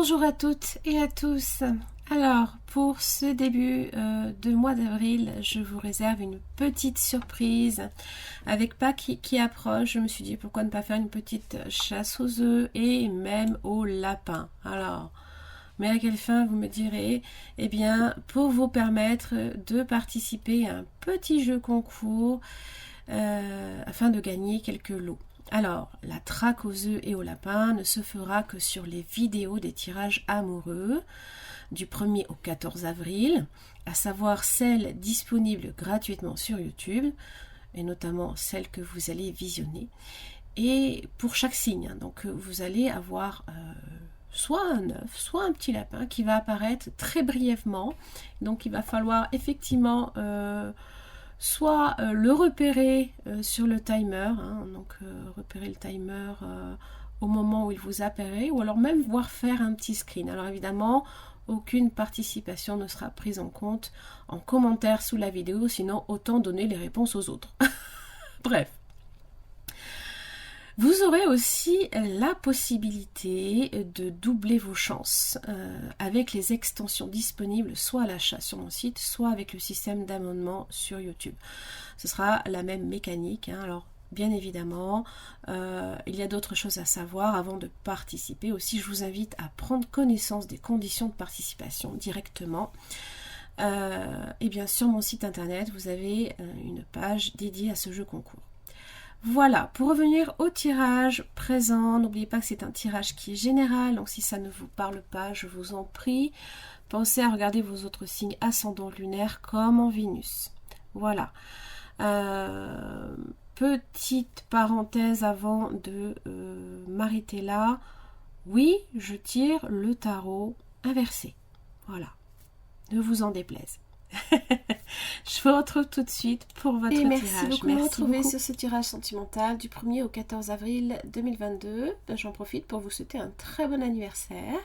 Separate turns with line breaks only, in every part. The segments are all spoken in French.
Bonjour à toutes et à tous. Alors, pour ce début de mois d'avril, je vous réserve une petite surprise avec Pâques qui approche. Je me suis dit pourquoi ne pas faire une petite chasse aux œufs et même aux lapins. Alors, mais à quelle fin vous me direz? Eh bien, pour vous permettre de participer à un petit jeu concours afin de gagner quelques lots. Alors, la traque aux œufs et aux lapins ne se fera que sur les vidéos des tirages amoureux du 1er au 14 avril, à savoir celles disponibles gratuitement sur YouTube, et notamment celles que vous allez visionner. Et pour chaque signe, donc vous allez avoir soit un œuf, soit un petit lapin qui va apparaître très brièvement. Donc il va falloir effectivement soit le repérer sur le timer, donc repérer le timer au moment où il vous apparaît, ou alors même voir faire un petit screen. Alors évidemment, aucune participation ne sera prise en compte en commentaire sous la vidéo, sinon autant donner les réponses aux autres. Bref. Vous aurez aussi la possibilité de doubler vos chances avec les extensions disponibles soit à l'achat sur mon site, soit avec le système d'abonnement sur YouTube. Ce sera la même mécanique. Alors, bien évidemment, il y a d'autres choses à savoir avant de participer. Aussi, je vous invite à prendre connaissance des conditions de participation directement. Et bien, sur mon site internet, vous avez une page dédiée à ce jeu concours. Voilà, pour revenir au tirage présent, n'oubliez pas que c'est un tirage qui est général, donc si ça ne vous parle pas, je vous en prie, pensez à regarder vos autres signes ascendants lunaires comme en Vénus. Voilà. Petite parenthèse avant de m'arrêter là. Oui, je tire le tarot inversé. Voilà. Ne vous en déplaise. Je vous retrouve tout de suite pour votre tirage.
Merci beaucoup de me retrouver sur ce tirage sentimental du 1er au 14 avril 2022. J'en profite pour vous souhaiter un très bon anniversaire.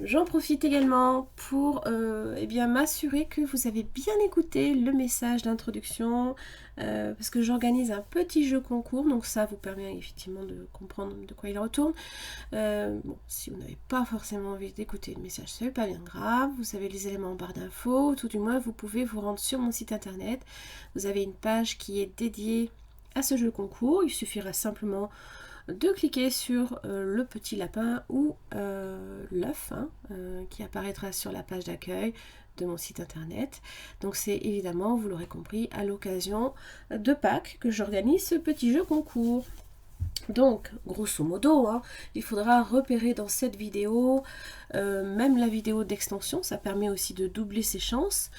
J'en profite également pour m'assurer que vous avez bien écouté le message d'introduction parce que j'organise un petit jeu concours, donc ça vous permet effectivement de comprendre de quoi il retourne. Bon, si vous n'avez pas forcément envie d'écouter le message, c'est pas bien grave, vous avez les éléments en barre d'infos, tout du moins vous pouvez vous rendre sur mon site internet, vous avez une page qui est dédiée à ce jeu concours, il suffira simplement de cliquer sur le petit lapin ou l'œuf qui apparaîtra sur la page d'accueil de mon site internet. Donc c'est évidemment, vous l'aurez compris, à l'occasion de Pâques que j'organise ce petit jeu concours. Donc, grosso modo, il faudra repérer dans cette vidéo, même la vidéo d'extension, ça permet aussi de doubler ses chances,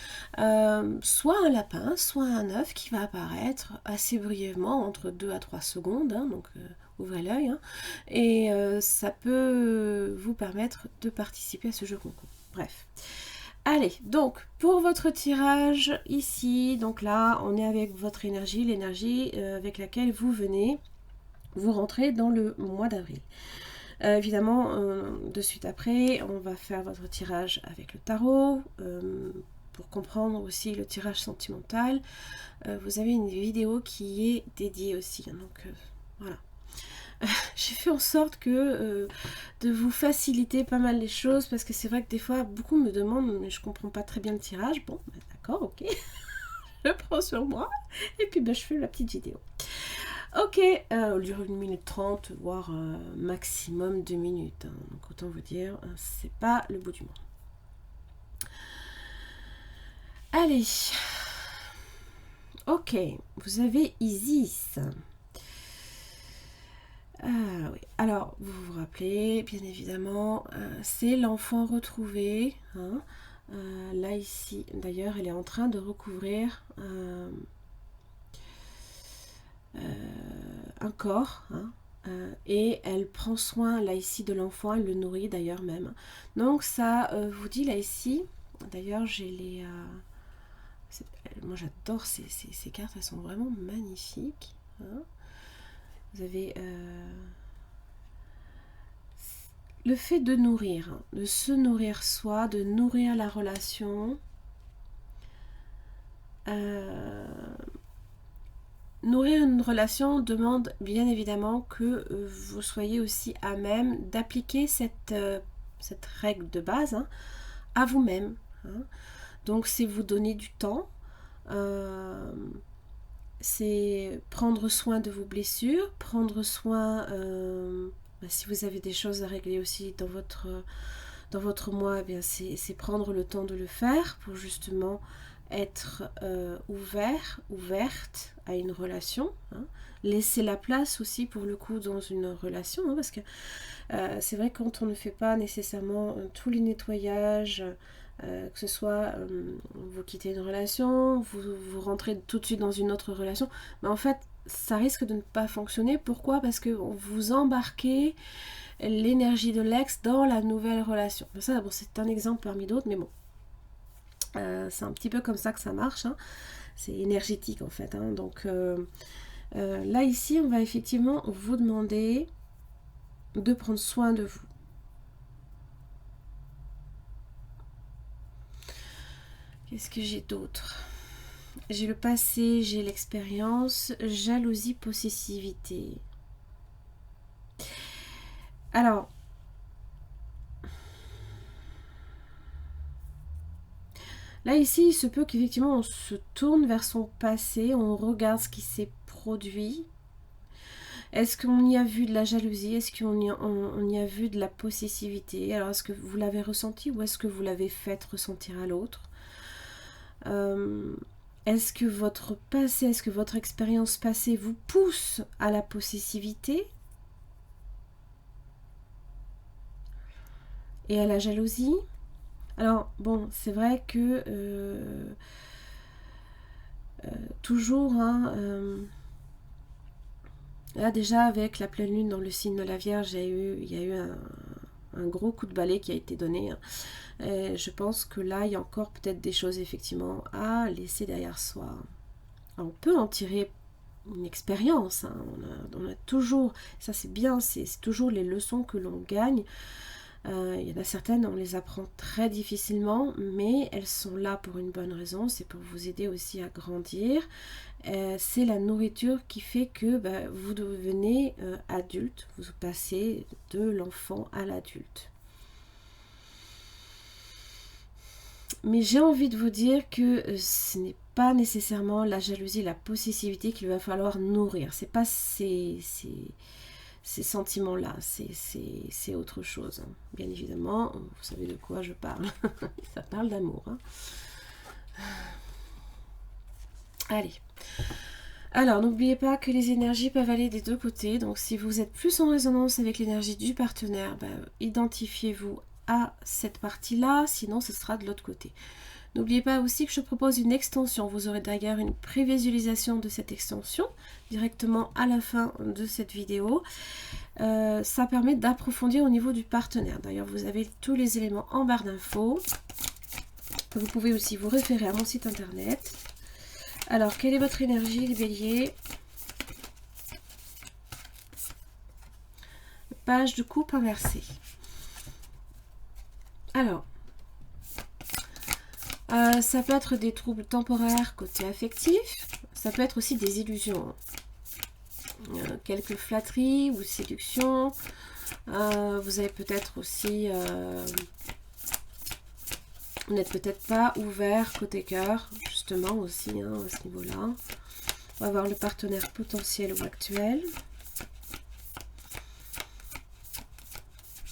soit un lapin, soit un œuf qui va apparaître assez brièvement, entre 2 à 3 secondes, donc ouvrez l'œil, et ça peut vous permettre de participer à ce jeu concours. Bref. Allez, donc pour votre tirage ici, donc là on est avec votre énergie, l'énergie avec laquelle vous venez, vous rentrez dans le mois d'avril. Évidemment, de suite après, on va faire votre tirage avec le tarot. Pour comprendre aussi le tirage sentimental, vous avez une vidéo qui est dédiée aussi. Donc voilà. J'ai fait en sorte que de vous faciliter pas mal les choses parce que c'est vrai que des fois beaucoup me demandent mais je comprends pas très bien le tirage. Bon, bah, d'accord, ok. Je prends sur moi et puis je fais la petite vidéau. Ok, au lieu de 1 minute 30, voire maximum 2 minutes. Donc autant vous dire, c'est pas le bout du monde. Allez. Ok, vous avez Isis. Ah oui, alors vous vous rappelez, bien évidemment, c'est l'enfant retrouvé. Là ici, d'ailleurs, elle est en train de recouvrir un corps, et elle prend soin là ici de l'enfant, elle le nourrit d'ailleurs même. Donc ça vous dit là ici, d'ailleurs j'ai les... moi j'adore ces cartes, elles sont vraiment magnifiques. Vous avez le fait de nourrir, de se nourrir soi, de nourrir la relation. nourrir une relation demande bien évidemment que vous soyez aussi à même d'appliquer cette règle de base, hein, à vous-même. Hein. Donc c'est vous donner du temps, c'est prendre soin de vos blessures, prendre soin, si vous avez des choses à régler aussi dans votre mois, eh bien c'est prendre le temps de le faire pour justement être ouverte à une relation, hein. Laisser la place aussi pour le coup dans une relation, hein, parce que c'est vrai que quand on ne fait pas nécessairement tous les nettoyages, que ce soit vous quittez une relation, vous rentrez tout de suite dans une autre relation, mais en fait ça risque de ne pas fonctionner. Pourquoi? Parce que vous embarquez l'énergie de l'ex dans la nouvelle relation. Ça, bon, c'est un exemple parmi d'autres, mais bon, c'est un petit peu comme ça que ça marche, hein. C'est énergétique en fait, hein. Donc là ici on va effectivement vous demander de prendre soin de vous. Qu'est-ce que j'ai d'autre? J'ai le passé, j'ai l'expérience, jalousie, possessivité. Alors, là ici, il se peut qu'effectivement on se tourne vers son passé, on regarde ce qui s'est produit. Est-ce qu'on y a vu de la jalousie? Est-ce qu'on y a vu de la possessivité? Alors, est-ce que vous l'avez ressenti ou est-ce que vous l'avez fait ressentir à l'autre? Est-ce que votre passé, est-ce que votre expérience passée vous pousse à la possessivité et à la jalousie? Alors, bon, c'est vrai que toujours, hein, là déjà avec la pleine lune dans le signe de la Vierge, il y a eu un gros coup de balai qui a été donné, hein. Je pense que là, il y a encore peut-être des choses effectivement à laisser derrière soi. Alors, on peut en tirer une expérience, hein. On a toujours, ça c'est bien, c'est toujours les leçons que l'on gagne. Il y en a certaines, on les apprend très difficilement, mais elles sont là pour une bonne raison, c'est pour vous aider aussi à grandir. C'est la nourriture qui fait que vous devenez adulte, vous passez de l'enfant à l'adulte. Mais j'ai envie de vous dire que ce n'est pas nécessairement la jalousie, la possessivité qu'il va falloir nourrir. C'est pas ces sentiments-là, c'est autre chose, hein. Bien évidemment, vous savez de quoi je parle. Ça parle d'amour, hein. Allez. Alors, n'oubliez pas que les énergies peuvent aller des deux côtés. Donc, si vous êtes plus en résonance avec l'énergie du partenaire, identifiez-vous à cette partie-là, sinon ce sera de l'autre côté. N'oubliez pas aussi que je propose une extension. Vous aurez d'ailleurs une prévisualisation de cette extension directement à la fin de cette vidéo. Ça permet d'approfondir au niveau du partenaire. D'ailleurs, vous avez tous les éléments en barre d'infos. Vous pouvez aussi vous référer à mon site internet. Alors, quelle est votre énergie, les béliers? Page de coupe inversée. Alors, ça peut être des troubles temporaires côté affectif, ça peut être aussi des illusions. Quelques flatteries ou séductions. Vous avez peut-être aussi... vous n'êtes peut-être pas ouvert côté cœur, justement aussi, hein, à ce niveau-là. On va voir le partenaire potentiel ou actuel.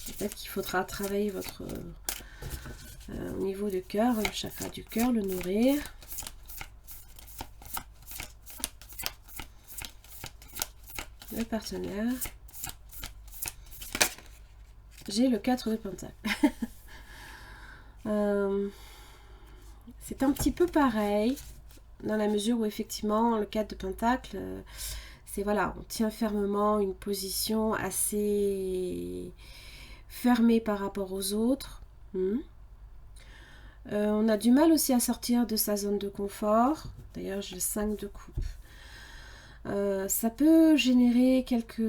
Peut-être qu'il faudra travailler votre... au niveau du cœur, le chakra du cœur, le nourrir. Le partenaire. J'ai le 4 de Pentacle. C'est un petit peu pareil, dans la mesure où effectivement, le 4 de Pentacle, c'est voilà, on tient fermement une position assez fermée par rapport aux autres. On a du mal aussi à sortir de sa zone de confort. D'ailleurs, j'ai le 5 de coupe. Ça peut générer quelques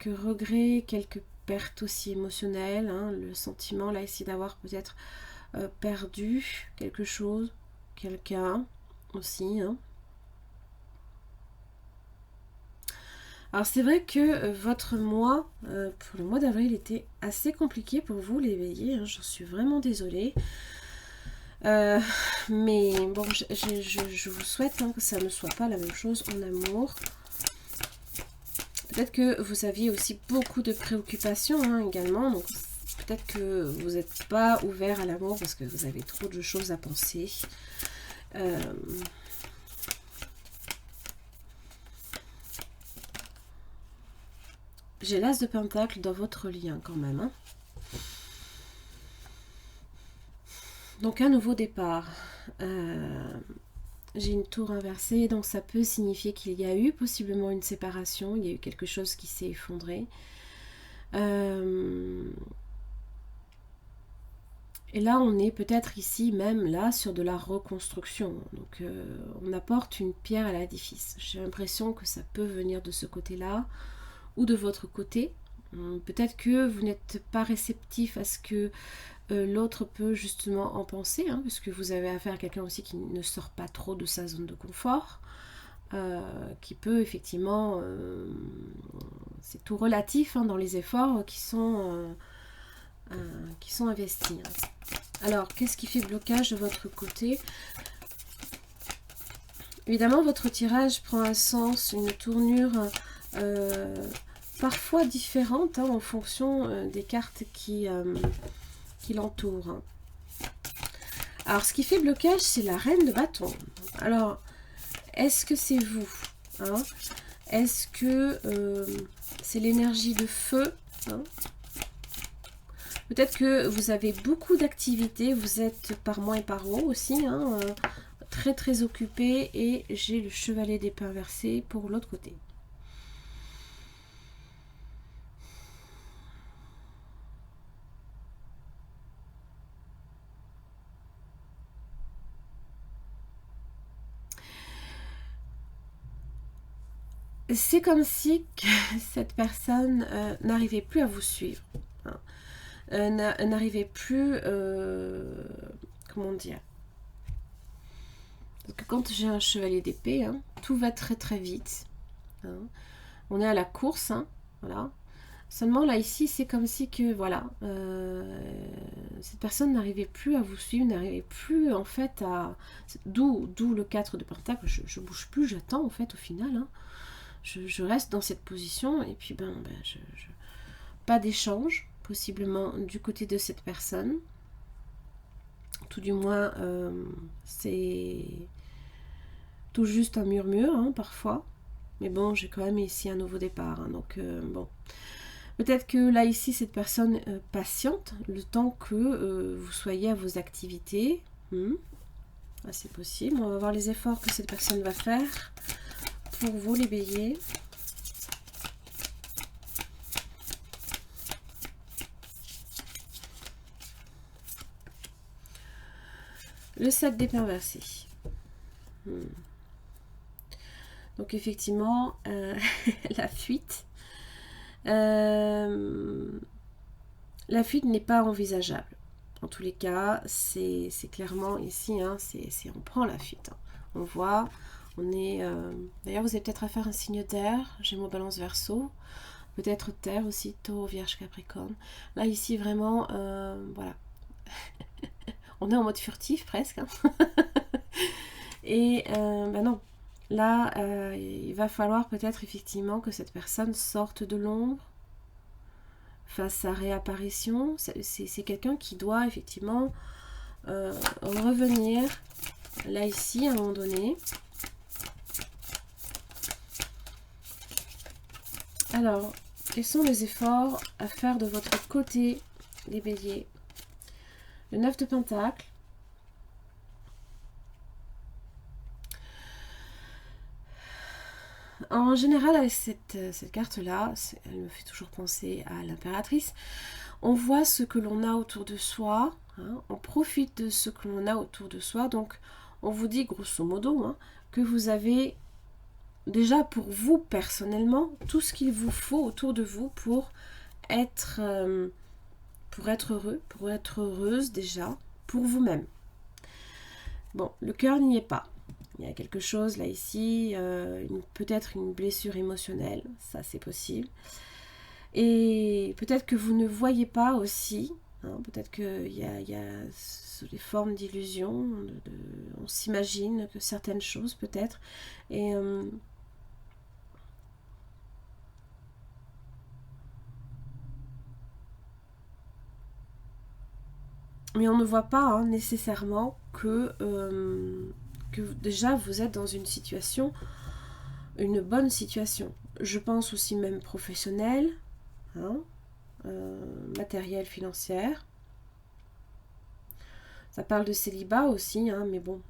regrets, quelques pertes aussi émotionnelles, hein. Le sentiment là ici d'avoir peut-être perdu quelque chose, quelqu'un aussi, hein. Alors c'est vrai que votre mois, pour le mois d'avril, était assez compliqué pour vous les béliers, hein, j'en suis vraiment désolée. Mais bon, je vous souhaite hein, que ça ne soit pas la même chose en amour. Peut-être que vous aviez aussi beaucoup de préoccupations hein, également, donc peut-être que vous n'êtes pas ouvert à l'amour parce que vous avez trop de choses à penser. J'ai l'as de pentacle dans votre lien quand même. Hein. Donc un nouveau départ. J'ai une tour inversée, donc ça peut signifier qu'il y a eu possiblement une séparation, il y a eu quelque chose qui s'est effondré. Et là, on est peut-être ici, même là, sur de la reconstruction. Donc, on apporte une pierre à l'édifice. J'ai l'impression que ça peut venir de ce côté-là ou de votre côté. Peut-être que vous n'êtes pas réceptif à ce que l'autre peut justement en penser, hein, parce que vous avez affaire à quelqu'un aussi qui ne sort pas trop de sa zone de confort, qui peut effectivement... c'est tout relatif hein, dans les efforts qui sont investis. Hein. Alors, qu'est-ce qui fait blocage de votre côté? Évidemment, votre tirage prend un sens, une tournure parfois différente hein, en fonction des cartes qui l'entourent. Hein. Alors, ce qui fait blocage, c'est la reine de bâton. Alors, est-ce que c'est vous hein? Est-ce que c'est l'énergie de feu hein? Peut-être que vous avez beaucoup d'activités, vous êtes par mois et par an aussi, hein, très très occupé, et j'ai le chevalet d'épée inversé pour l'autre côté. C'est comme si cette personne n'arrivait plus à vous suivre. Hein. N'arrivait plus, comment dire, parce que quand j'ai un chevalier d'épée, hein, tout va très très vite. Hein. On est à la course, hein, voilà. Seulement là ici, c'est comme si que voilà, cette personne n'arrivait plus à vous suivre, n'arrivait plus en fait à, d'où le 4 de pentacle. Je bouge plus, j'attends en fait au final. Hein. Je reste dans cette position et puis pas d'échange possiblement du côté de cette personne. Tout du moins, c'est tout juste un murmure hein, parfois. Mais bon, j'ai quand même ici un nouveau départ. Hein, donc bon, peut-être que là ici, cette personne patiente le temps que vous soyez à vos activités. Ah, c'est possible. On va voir les efforts que cette personne va faire pour vous, les béliers. Le 7 d'épée inversé. Donc effectivement, la fuite. La fuite n'est pas envisageable. En tous les cas, c'est clairement ici, hein, on prend la fuite. Hein. On voit, on est... D'ailleurs, vous avez peut-être à faire un signe d'air. Gémeaux, Balance, Verseau. Peut-être terre aussi, Taureau, Vierge, Capricorne. Là, ici, vraiment, voilà. On est en mode furtif presque. Hein. Et non. Là, il va falloir peut-être effectivement que cette personne sorte de l'ombre, fasse sa réapparition. C'est quelqu'un qui doit effectivement revenir là ici à un moment donné. Alors, quels sont les efforts à faire de votre côté, les béliers? Le 9 de pentacle. En général, avec cette carte-là, elle me fait toujours penser à l'impératrice. On voit ce que l'on a autour de soi, hein, on profite de ce que l'on a autour de soi. Donc, on vous dit grosso modo hein, que vous avez déjà pour vous personnellement tout ce qu'il vous faut autour de vous pour être heureux, pour être heureuse déjà, pour vous-même. Bon, le cœur n'y est pas. Il y a quelque chose là ici, peut-être une blessure émotionnelle, ça c'est possible. Et peut-être que vous ne voyez pas aussi, hein, peut-être qu'il y a des formes d'illusion, on s'imagine que certaines choses peut-être. Et mais on ne voit pas hein, nécessairement que déjà vous êtes dans une situation, une bonne situation. Je pense aussi même professionnelle, hein, matérielle, financière. Ça parle de célibat aussi, hein, mais bon.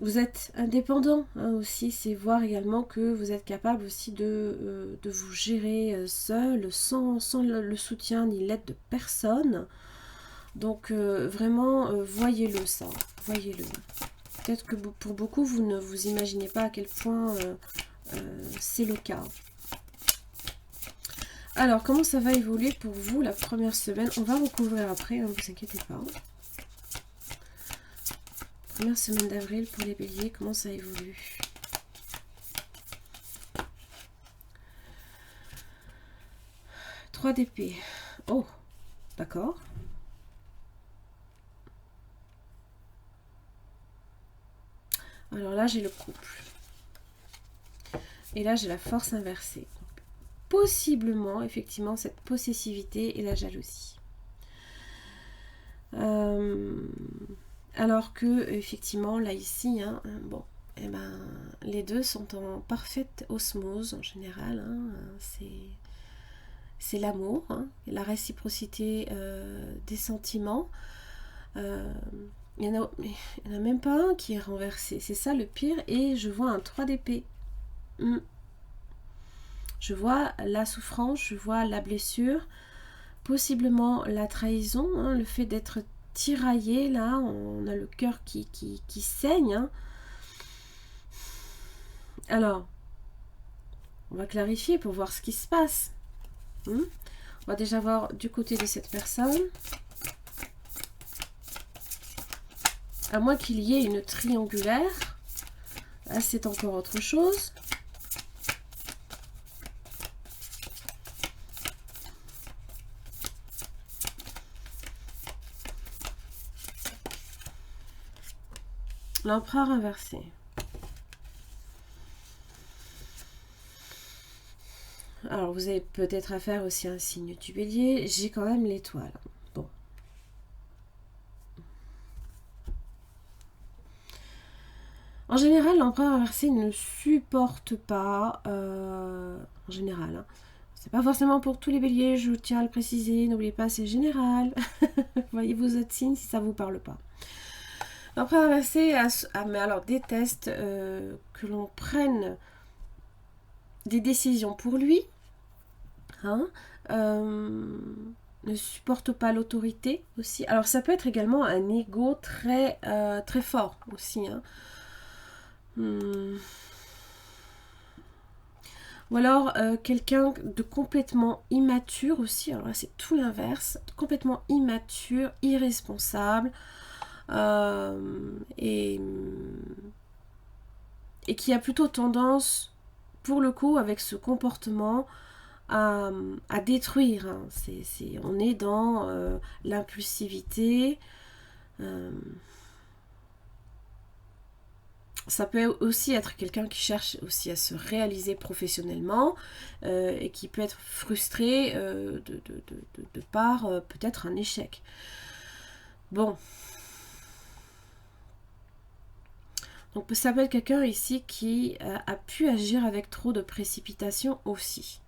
Vous êtes indépendant hein, aussi, c'est voir également que vous êtes capable aussi de vous gérer seul, sans le soutien ni l'aide de personne. Donc vraiment, voyez-le ça, voyez-le. Peut-être que pour beaucoup, vous ne vous imaginez pas à quel point c'est le cas. Alors, comment ça va évoluer pour vous la première semaine? On va recouvrir après, ne vous inquiétez pas. Première semaine d'avril pour les béliers, comment ça évolue? Trois d'épée. Oh, d'accord. Alors là, j'ai le couple. Et là, j'ai la force inversée. Donc, possiblement, effectivement, cette possessivité et la jalousie. Alors que, effectivement, là, ici, hein, bon, eh ben, les deux sont en parfaite osmose, en général. Hein, c'est l'amour, hein, la réciprocité des sentiments. Il n'y en a même pas un qui est renversé. C'est ça le pire. Et je vois un 3 d'épée. Je vois la souffrance, je vois la blessure, possiblement la trahison, hein, le fait d'être tiraillé, là, on a le cœur qui saigne. Hein. Alors, on va clarifier pour voir ce qui se passe. On va déjà voir du côté de cette personne. À moins qu'il y ait une triangulaire. Là, c'est encore autre chose. L'empereur inversé. Alors, vous avez peut-être affaire aussi à un signe du bélier. J'ai quand même l'étoile. Bon. En général, l'empereur inversé ne supporte pas, en général, hein. C'est pas forcément pour tous les béliers, je tiens à le préciser, n'oubliez pas, c'est général. Voyez vos autres signes si ça vous parle pas. L'empereur inversé, mais alors déteste que l'on prenne des décisions pour lui, hein, ne supporte pas l'autorité aussi. Alors ça peut être également un ego très, très fort aussi, hein. Ou alors quelqu'un de complètement immature aussi, alors là c'est tout l'inverse, complètement immature, irresponsable, et qui a plutôt tendance, pour le coup, avec ce comportement, à détruire. Hein. On est dans l'impulsivité. Ça peut aussi être quelqu'un qui cherche aussi à se réaliser professionnellement et qui peut être frustré de par peut-être un échec. Bon. Donc ça peut être quelqu'un ici qui a pu agir avec trop de précipitation aussi.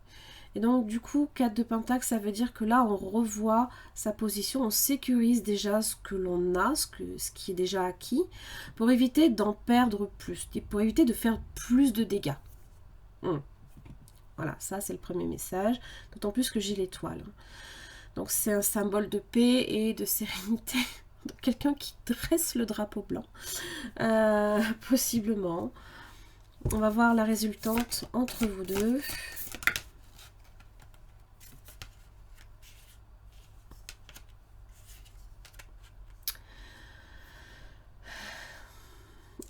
Et donc du coup, 4 de Pentacle, ça veut dire que là, on revoit sa position, on sécurise déjà ce que l'on a, ce qui est déjà acquis, pour éviter d'en perdre plus, pour éviter de faire plus de dégâts. Voilà, ça c'est le premier message, d'autant plus que j'ai l'étoile. Donc c'est un symbole de paix et de sérénité. Quelqu'un qui dresse le drapeau blanc, possiblement. On va voir la résultante entre vous deux.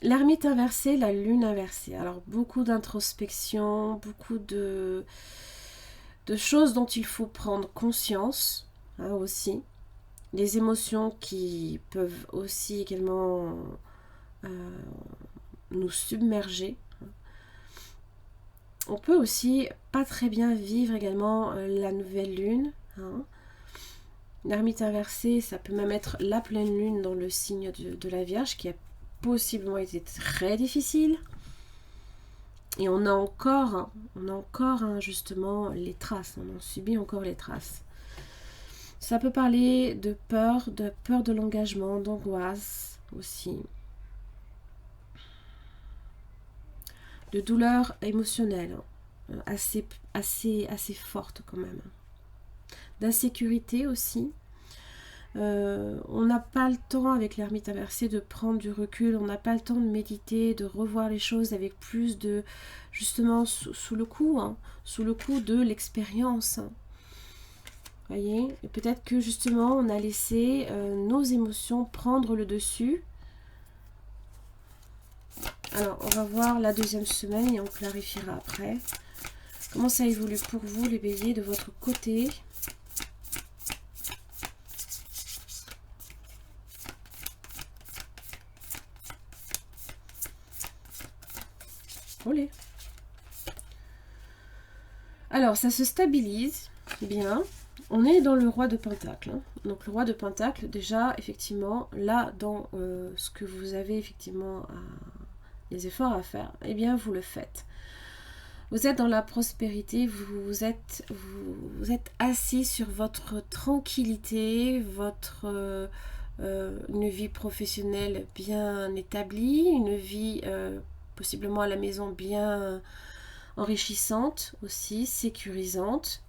L'ermite inversé, la lune inversée. Alors, beaucoup d'introspection, beaucoup de choses dont il faut prendre conscience, hein, aussi. Les émotions qui peuvent aussi également nous submerger. On peut aussi pas très bien vivre également la nouvelle lune. Hein. L'ermite inversé, ça peut même être la pleine lune dans le signe de la Vierge, qui a possiblement été très difficile. Et on a encore justement les traces, on en subit encore les traces. Ça peut parler de peur de l'engagement, d'angoisse aussi. De douleur émotionnelle, assez forte quand même. D'insécurité aussi. On n'a pas le temps avec l'ermite inversé de prendre du recul, on n'a pas le temps de méditer, de revoir les choses avec plus de, justement, sous le coup, hein, sous le coup de l'expérience. Voyez, et peut-être que justement on a laissé nos émotions prendre le dessus. Alors, on va voir la deuxième semaine et on clarifiera après. Comment ça évolue pour vous, les béliers, de votre côté? Olé. Alors, ça se stabilise bien. On est dans le roi de Pentacle. Hein. Donc, le roi de Pentacle, déjà, effectivement, là, dans ce que vous avez effectivement les efforts à faire, eh bien, vous le faites. Vous êtes dans la prospérité, vous êtes assis sur votre tranquillité, votre une vie professionnelle bien établie, une vie possiblement à la maison bien enrichissante aussi, sécurisante.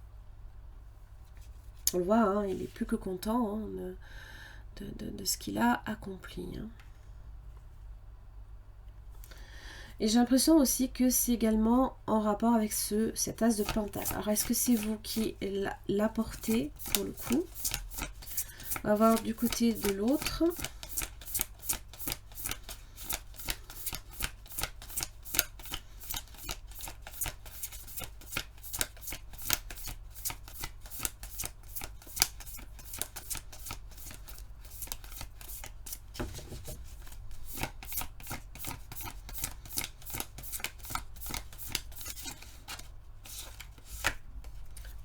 On le voit, hein, il est plus que content, hein, de ce qu'il a accompli. Hein. Et j'ai l'impression aussi que c'est également en rapport avec cet as de pentacle. Alors, est-ce que c'est vous qui l'apportez pour le coup? On va voir du côté de l'autre.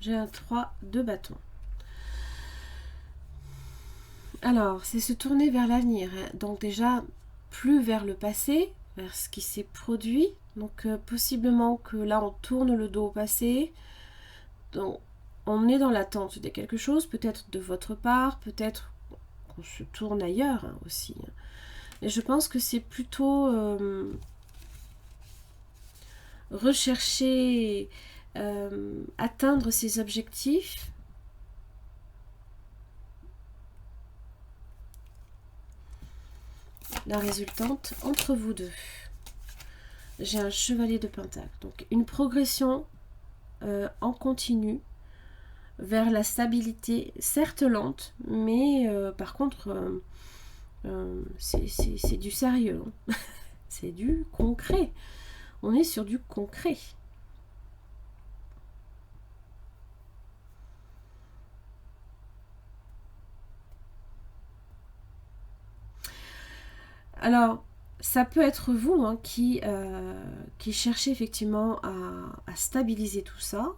J'ai un 3 de bâton. Alors, c'est se tourner vers l'avenir. Hein. Donc déjà, plus vers le passé, vers ce qui s'est produit. Donc possiblement que là, on tourne le dos au passé. Donc, on est dans l'attente de quelque chose, peut-être de votre part, peut-être qu'on se tourne ailleurs, hein, aussi. Et je pense que c'est plutôt rechercher... atteindre ses objectifs, la résultante entre vous deux. J'ai un chevalier de pentacle, donc une progression en continu vers la stabilité, certes lente, mais par contre c'est du sérieux, hein. C'est du concret, on est sur du concret. Alors, ça peut être vous, hein, qui cherchez effectivement à stabiliser tout ça.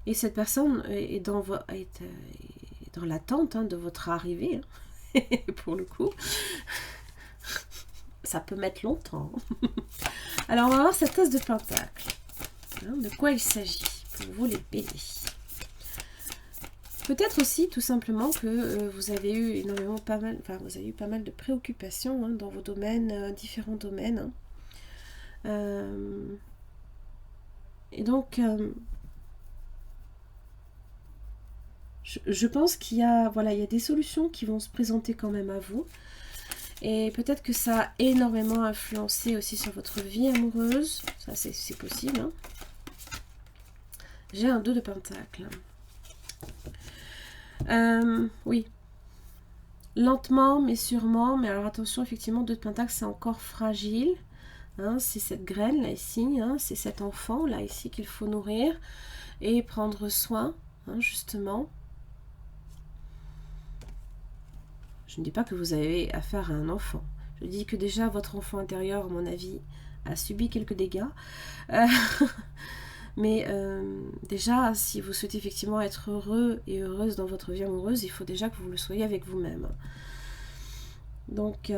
Et cette personne est dans l'attente, hein, de votre arrivée. Hein. Pour le coup, ça peut mettre longtemps. Alors, on va voir cette as de pentacle. Hein, de quoi il s'agit pour vous, les béliers? Peut-être aussi tout simplement que vous avez eu vous avez eu pas mal de préoccupations, hein, dans vos domaines, différents domaines. Hein. Et donc, je pense qu'il y a des solutions qui vont se présenter quand même à vous. Et peut-être que ça a énormément influencé aussi sur votre vie amoureuse. Ça, c'est possible. Hein. J'ai un 2 de pentacle. Oui. lentement mais sûrement, mais alors attention, effectivement, 2 de Pentacle, c'est encore fragile. Hein, c'est cette graine là ici, hein, c'est cet enfant là ici qu'il faut nourrir et prendre soin, hein, justement. Je ne dis pas que vous avez affaire à un enfant. Je dis que déjà votre enfant intérieur, à mon avis, a subi quelques dégâts. Mais déjà, si vous souhaitez effectivement être heureux et heureuse dans votre vie amoureuse, il faut déjà que vous le soyez avec vous-même. Donc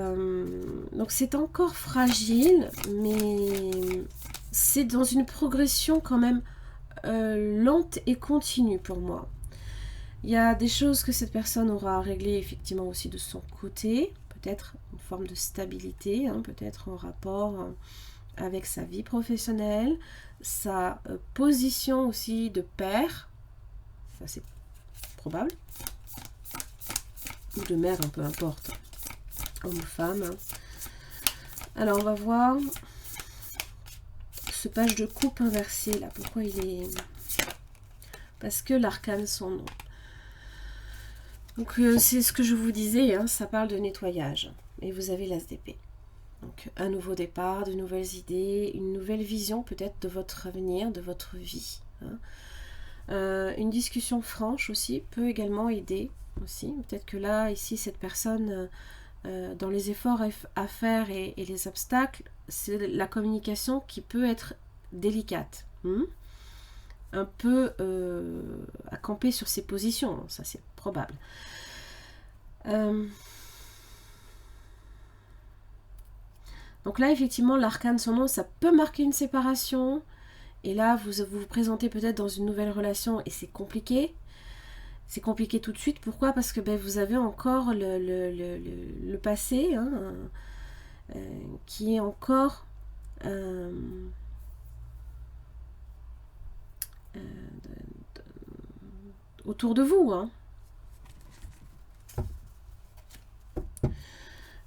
c'est encore fragile, mais c'est dans une progression quand même lente et continue pour moi. Il y a des choses que cette personne aura à régler effectivement aussi de son côté, peut-être une forme de stabilité, hein, peut-être en rapport avec sa vie professionnelle, sa position aussi de père, ça c'est probable, ou de mère, un peu importe, homme ou femme. Hein. Alors on va voir ce page de coupe inversé là, pourquoi il est... Parce que l'arcane son nom. Donc c'est ce que je vous disais, hein, ça parle de nettoyage. Et vous avez l'as d'épée. Donc un nouveau départ, de nouvelles idées, une nouvelle vision peut-être de votre avenir, de votre vie. Hein. Une discussion franche aussi peut également aider. Aussi. Peut-être que là, ici, cette personne, dans les efforts à faire et les obstacles, c'est la communication qui peut être délicate. Un peu à camper sur ses positions, ça c'est probable. Donc là, effectivement, l'arcane son nom, ça peut marquer une séparation. Et là, vous vous présentez peut-être dans une nouvelle relation et c'est compliqué. C'est compliqué tout de suite. Pourquoi? Parce que vous avez encore le passé hein, qui est encore... autour de vous. Hein.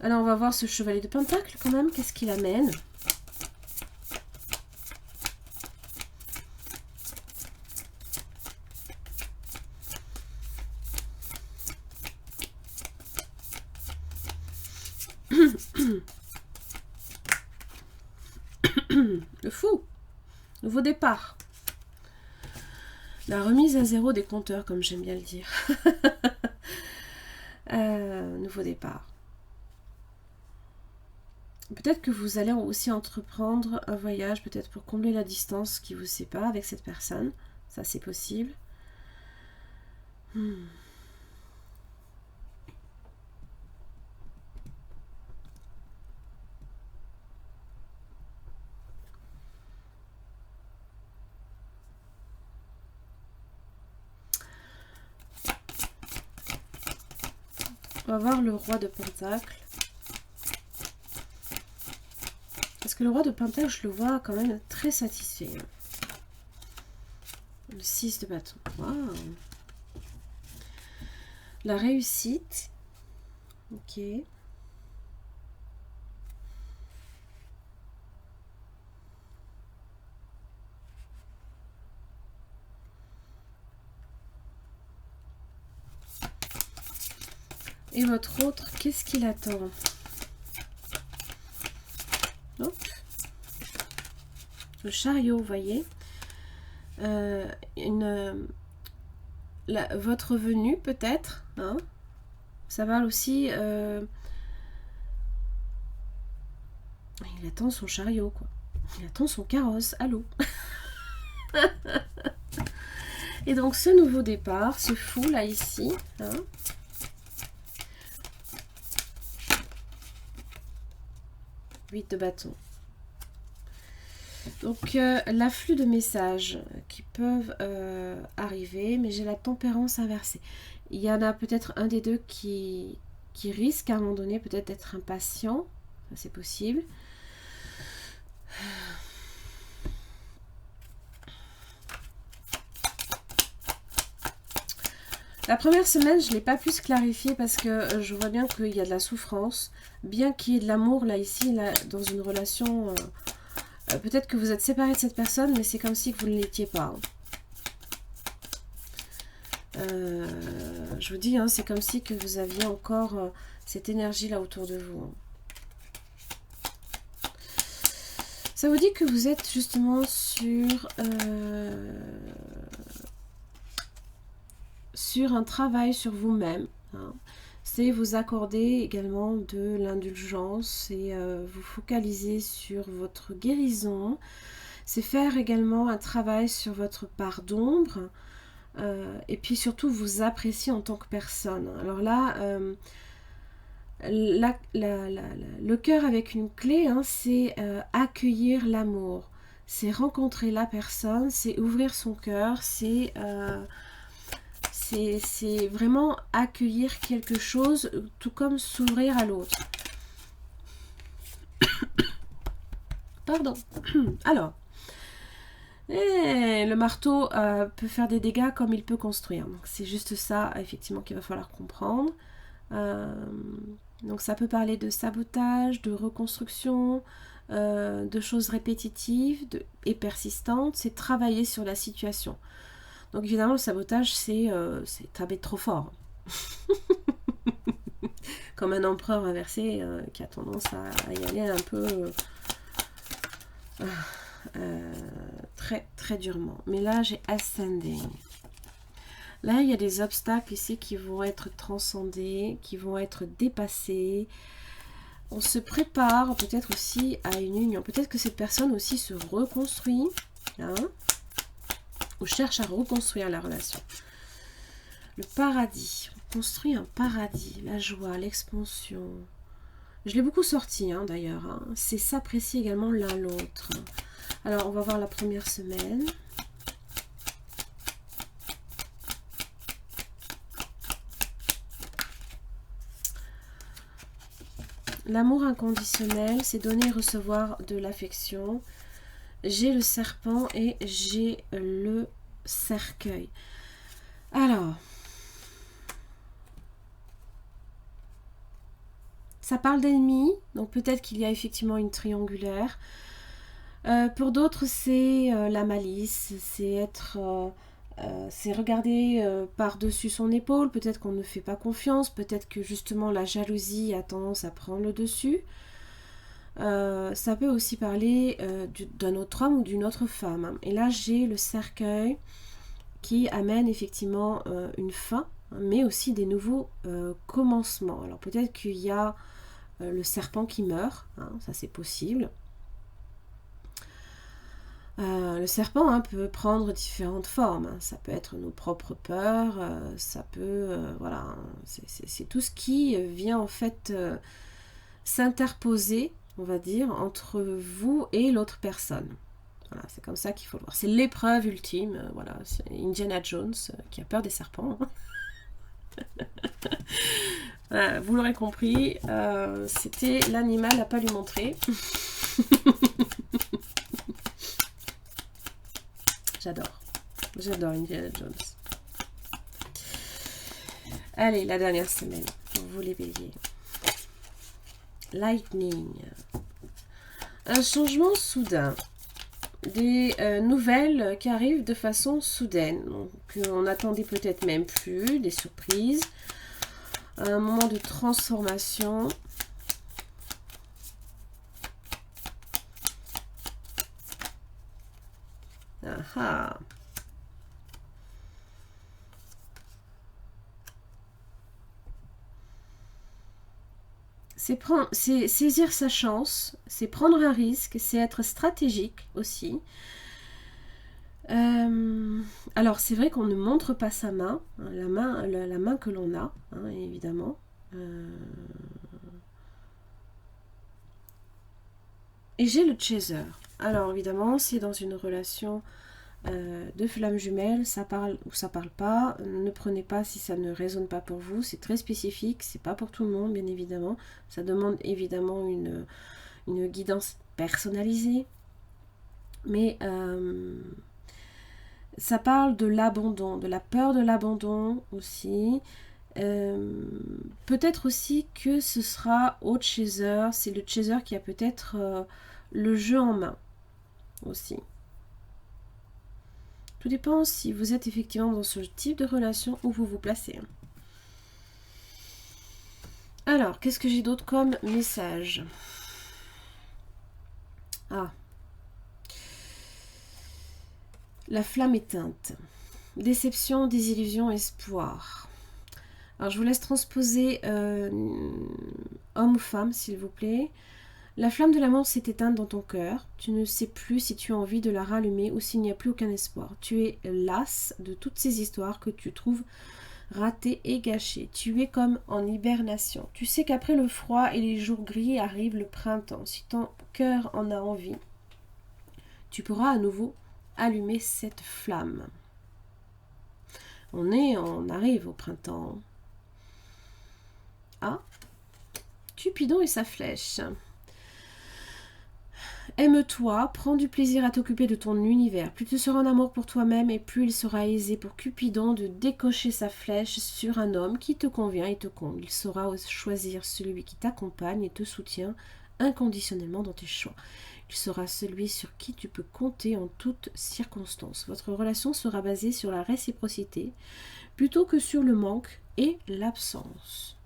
Alors on va voir ce chevalier de Pentacle quand même, qu'est-ce qu'il amène? Le fou, nouveau départ. La remise à zéro des compteurs, comme j'aime bien le dire. Nouveau départ. Peut-être que vous allez aussi entreprendre un voyage, peut-être pour combler la distance qui vous sépare avec cette personne. Ça, c'est possible. On va voir le roi de Pentacle. Parce que le roi de Pentacle, je le vois quand même très satisfait. Le 6 de bâton. Wow. La réussite. Ok. Et votre autre, qu'est-ce qu'il attend? Hop. Le chariot, vous voyez. Votre venue, peut-être. Hein, ça parle aussi... il attend son chariot, quoi. Il attend son carrosse. Allô. Et donc, ce nouveau départ, ce fou, là, ici... Hein, 8 de bâton. Donc, l'afflux de messages qui peuvent arriver, mais j'ai la tempérance inversée. Il y en a peut-être un des deux qui risque à un moment donné peut-être d'être impatient. C'est possible. La première semaine, je ne l'ai pas pu se clarifier parce que je vois bien qu'il y a de la souffrance. Bien qu'il y ait de l'amour, là, ici, là, dans une relation... peut-être que vous êtes séparé de cette personne, mais c'est comme si vous ne l'étiez pas. Je vous dis, hein, c'est comme si que vous aviez encore cette énergie là autour de vous. Hein. Ça vous dit que vous êtes justement sur un travail sur vous-même. Hein. C'est vous accorder également de l'indulgence et vous focaliser sur votre guérison. C'est faire également un travail sur votre part d'ombre et puis surtout vous apprécier en tant que personne. Alors là, le cœur avec une clé, hein, c'est accueillir l'amour. C'est rencontrer la personne, c'est ouvrir son cœur, c'est vraiment accueillir quelque chose, tout comme s'ouvrir à l'autre. Pardon. Alors, le marteau peut faire des dégâts comme il peut construire. Donc c'est juste ça, effectivement, qu'il va falloir comprendre. Donc ça peut parler de sabotage, de reconstruction, de choses répétitives et persistantes. C'est travailler sur la situation. Donc évidemment, le sabotage, c'est taper trop fort. Comme un empereur inversé qui a tendance à y aller un peu très très durement. Mais là, j'ai ascending. Là, il y a des obstacles ici qui vont être transcendés, qui vont être dépassés. On se prépare peut-être aussi à une union. Peut-être que cette personne aussi se reconstruit, hein, ou cherche à reconstruire la relation. Le paradis. On construit un paradis. La joie, l'expansion. Je l'ai beaucoup sorti, hein, d'ailleurs. Hein. C'est s'apprécier également l'un l'autre. Alors, on va voir la première semaine. L'amour inconditionnel, c'est donner et recevoir de l'affection. J'ai le serpent et j'ai le cercueil. Alors, ça parle d'ennemis, donc peut-être qu'il y a effectivement une triangulaire. Pour d'autres, c'est la malice, c'est regarder par-dessus son épaule, peut-être qu'on ne fait pas confiance, peut-être que justement la jalousie a tendance à prendre le dessus. Ça peut aussi parler d'un autre homme ou d'une autre femme. Hein. Et là, j'ai le cercueil qui amène effectivement une fin, mais aussi des nouveaux commencements. Alors peut-être qu'il y a le serpent qui meurt, hein, ça c'est possible. Le serpent hein, peut prendre différentes formes. Hein. Ça peut être nos propres peurs, ça peut... voilà, c'est tout ce qui vient en fait s'interposer, on va dire, entre vous et l'autre personne. Voilà, c'est comme ça qu'il faut le voir. C'est l'épreuve ultime, voilà, c'est Indiana Jones qui a peur des serpents. Voilà, vous l'aurez compris, c'était l'animal à pas lui montrer. J'adore Indiana Jones. Allez, la dernière semaine, pour vous les béliers. Lightning. Un changement soudain. Des nouvelles qui arrivent de façon soudaine. Donc, on n'attendait peut-être même plus, des surprises. Un moment de transformation. Ah. C'est saisir sa chance, c'est prendre un risque, c'est être stratégique aussi. Alors c'est vrai qu'on ne montre pas sa main, hein, la main que l'on a, hein, évidemment. Et j'ai le chaser. Alors évidemment, c'est dans une relation de flammes jumelles, ça parle ou ça parle pas. Ne prenez pas si ça ne résonne pas pour vous. C'est très spécifique, c'est pas pour tout le monde, bien évidemment. Ça demande évidemment une guidance personnalisée. Mais ça parle de l'abandon, de la peur de l'abandon aussi. Peut-être aussi que ce sera au chaser. C'est le chaser qui a peut-être le jeu en main aussi. Tout dépend si vous êtes effectivement dans ce type de relation où vous vous placez. Alors, qu'est-ce que j'ai d'autre comme message? Ah. La flamme éteinte. Déception, désillusion, espoir. Alors, je vous laisse transposer homme ou femme, s'il vous plaît. La flamme de l'amour s'est éteinte dans ton cœur. Tu ne sais plus si tu as envie de la rallumer ou s'il n'y a plus aucun espoir. Tu es lasse de toutes ces histoires que tu trouves ratées et gâchées. Tu es comme en hibernation. Tu sais qu'après le froid et les jours gris arrive le printemps. Si ton cœur en a envie, tu pourras à nouveau allumer cette flamme. On arrive au printemps. Ah, Cupidon et sa flèche. Aime-toi, prends du plaisir à t'occuper de ton univers. Plus tu seras en amour pour toi-même et plus il sera aisé pour Cupidon de décocher sa flèche sur un homme qui te convient et te comble. Il saura choisir celui qui t'accompagne et te soutient inconditionnellement dans tes choix. Il sera celui sur qui tu peux compter en toutes circonstances. Votre relation sera basée sur la réciprocité plutôt que sur le manque et l'absence.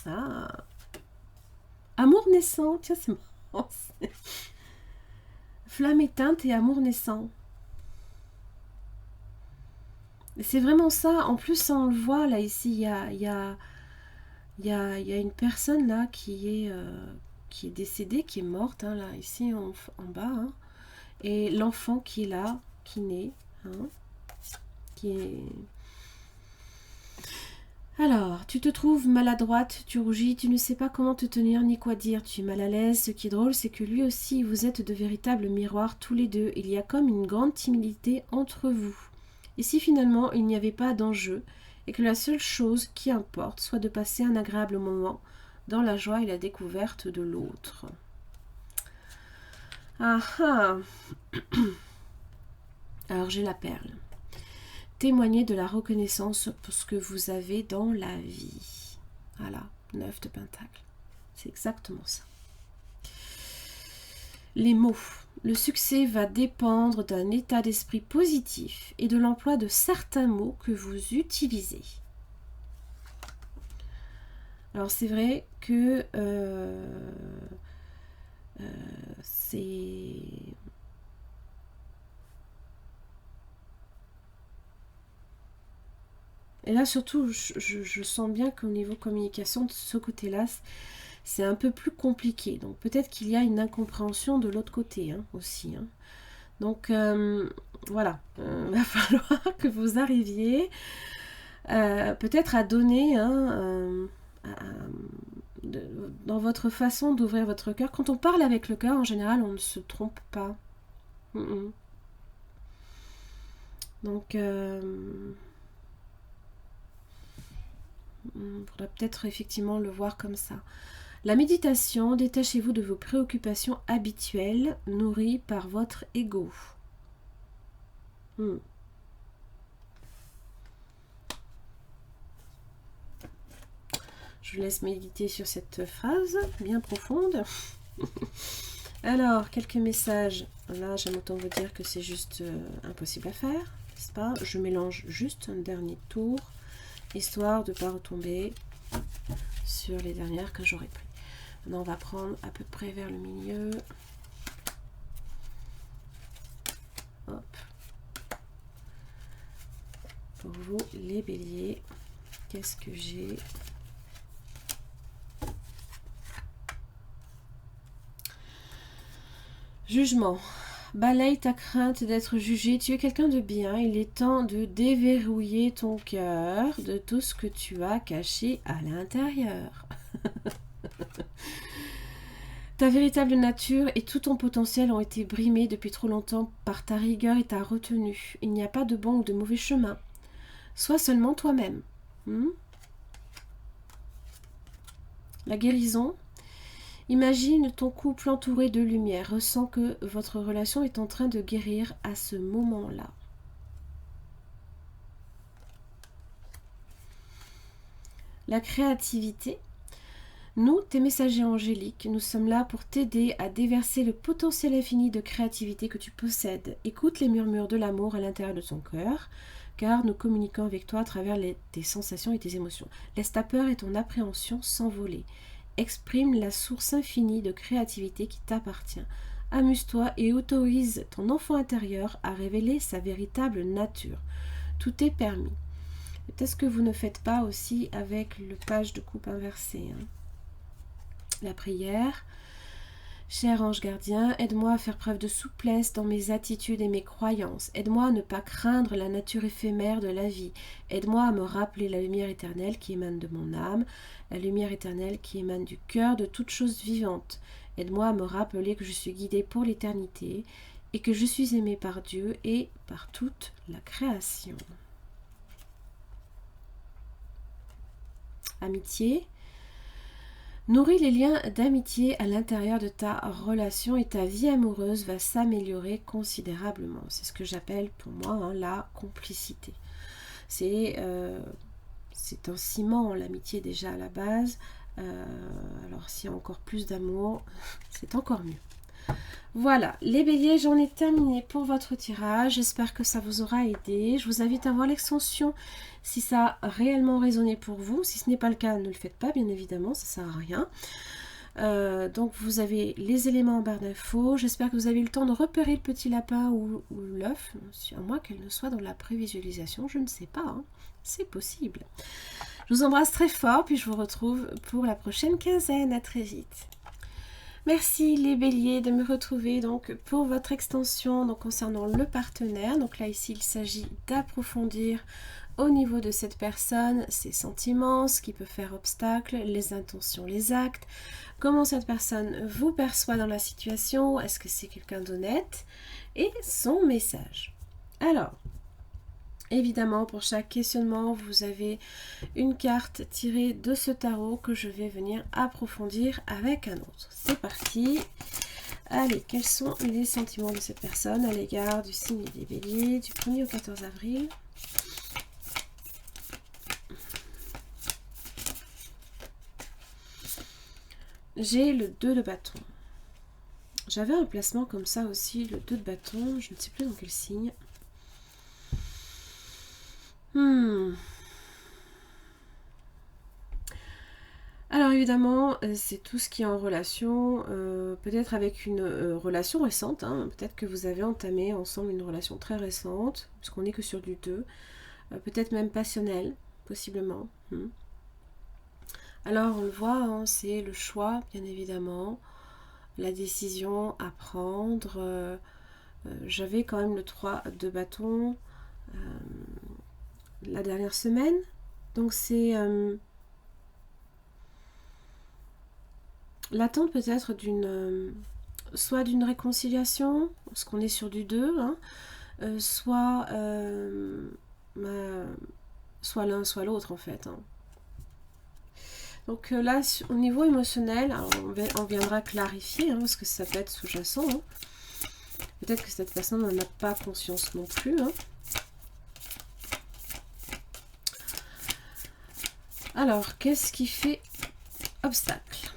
Ah, amour naissant, tiens c'est marrant. Flamme éteinte et amour naissant. C'est vraiment ça. En plus, on le voit là ici, il y a une personne là qui est décédée, qui est morte, hein, là ici en bas, hein, et l'enfant qui est là, qui naît, hein, qui est... Alors, tu te trouves maladroite, tu rougis, tu ne sais pas comment te tenir ni quoi dire, tu es mal à l'aise. Ce qui est drôle, c'est que lui aussi, vous êtes de véritables miroirs tous les deux. Il y a comme une grande timidité entre vous. Et si finalement il n'y avait pas d'enjeu, et que la seule chose qui importe soit de passer un agréable moment dans la joie et la découverte de l'autre. Ah ah. Alors j'ai la perle. Témoigner de la reconnaissance pour ce que vous avez dans la vie. Voilà, 9 de Pentacle. C'est exactement ça. Les mots. Le succès va dépendre d'un état d'esprit positif et de l'emploi de certains mots que vous utilisez. Alors c'est vrai que c'est... Et là surtout, je sens bien qu'au niveau communication, de ce côté-là, c'est un peu plus compliqué. Donc peut-être qu'il y a une incompréhension de l'autre côté hein, aussi. Hein. Donc voilà, il va falloir que vous arriviez peut-être à donner dans votre façon d'ouvrir votre cœur. Quand on parle avec le cœur, en général, on ne se trompe pas. Donc... on pourrait peut-être effectivement le voir comme ça. La méditation, détachez-vous de vos préoccupations habituelles nourries par votre ego. Je vous laisse méditer sur cette phrase bien profonde. Alors, quelques messages. Là, j'aime autant vous dire que c'est juste impossible à faire, n'est-ce pas? Je mélange juste un dernier tour, histoire de ne pas retomber sur les dernières que j'aurais prises. Maintenant, on va prendre à peu près vers le milieu. Hop. Pour vous, les béliers, qu'est-ce que j'ai? Jugement. Balaye ta crainte d'être jugé. Tu es quelqu'un de bien. Il est temps de déverrouiller ton cœur de tout ce que tu as caché à l'intérieur. Ta véritable nature et tout ton potentiel ont été brimés depuis trop longtemps par ta rigueur et ta retenue. Il n'y a pas de bon ou de mauvais chemin. Sois seulement toi-même. La guérison. Imagine ton couple entouré de lumière. Ressens que votre relation est en train de guérir à ce moment-là. La créativité. Nous, tes messagers angéliques, nous sommes là pour t'aider à déverser le potentiel infini de créativité que tu possèdes. Écoute les murmures de l'amour à l'intérieur de ton cœur. car nous communiquons avec toi à travers tes sensations et tes émotions. Laisse ta peur et ton appréhension s'envoler. Exprime la source infinie de créativité qui t'appartient. Amuse-toi et autorise ton enfant intérieur à révéler sa véritable nature. Tout est permis. Peut-être que vous ne faites pas aussi avec le page de coupe inversé. La prière. Cher ange gardien, aide-moi à faire preuve de souplesse dans mes attitudes et mes croyances. Aide-moi à ne pas craindre la nature éphémère de la vie. Aide-moi à me rappeler la lumière éternelle qui émane de mon âme, la lumière éternelle qui émane du cœur de toute chose vivante. Aide-moi à me rappeler que je suis guidée pour l'éternité et que je suis aimée par Dieu et par toute la création. Amitié. Nourris les liens d'amitié à l'intérieur de ta relation et ta vie amoureuse va s'améliorer considérablement. C'est ce que j'appelle pour moi la complicité. C'est un ciment, l'amitié déjà à la base. Alors s'il y a encore plus d'amour, c'est encore mieux. Voilà, les béliers, j'en ai terminé pour votre tirage. J'espère que ça vous aura aidé. Je vous invite à voir l'extension si ça a réellement résonné pour vous. Si ce n'est pas le cas, ne le faites pas, bien évidemment, ça ne sert à rien. Donc vous avez les éléments en barre d'infos. J'espère que vous avez eu le temps de repérer le petit lapin ou l'œuf, à moins qu'elle ne soit dans la prévisualisation. Je ne sais pas, hein. C'est possible. Je vous embrasse très fort, puis je vous retrouve pour la prochaine quinzaine. À très vite. Merci les béliers de me retrouver donc pour votre extension donc concernant le partenaire. Donc là ici il s'agit d'approfondir au niveau de cette personne ses sentiments, ce qui peut faire obstacle, les intentions, les actes, comment cette personne vous perçoit dans la situation, est-ce que c'est quelqu'un d'honnête et son message. Alors évidemment, pour chaque questionnement, vous avez une carte tirée de ce tarot que je vais venir approfondir avec un autre. C'est parti. Allez, quels sont les sentiments de cette personne à l'égard du signe des béliers du 1er au 14 avril? J'ai le 2 de bâton. J'avais un placement comme ça aussi, le 2 de bâton, je ne sais plus dans quel signe. Alors évidemment, c'est tout ce qui est en relation, peut-être avec une relation récente, hein, peut-être que vous avez entamé ensemble une relation très récente, puisqu'on n'est que sur du 2, peut-être même passionnel, possiblement. Alors on le voit, hein, c'est le choix, bien évidemment, la décision à prendre. J'avais quand même le 3 de bâton la dernière semaine, donc c'est l'attente peut-être soit d'une réconciliation, parce qu'on est sur du 2, hein, soit l'un, soit l'autre en fait. Hein. Donc là, au niveau émotionnel, on viendra clarifier, hein, parce que ça peut être sous-jacent. Hein. Peut-être que cette personne n'en a pas conscience non plus. Hein. Alors, qu'est-ce qui fait obstacle ?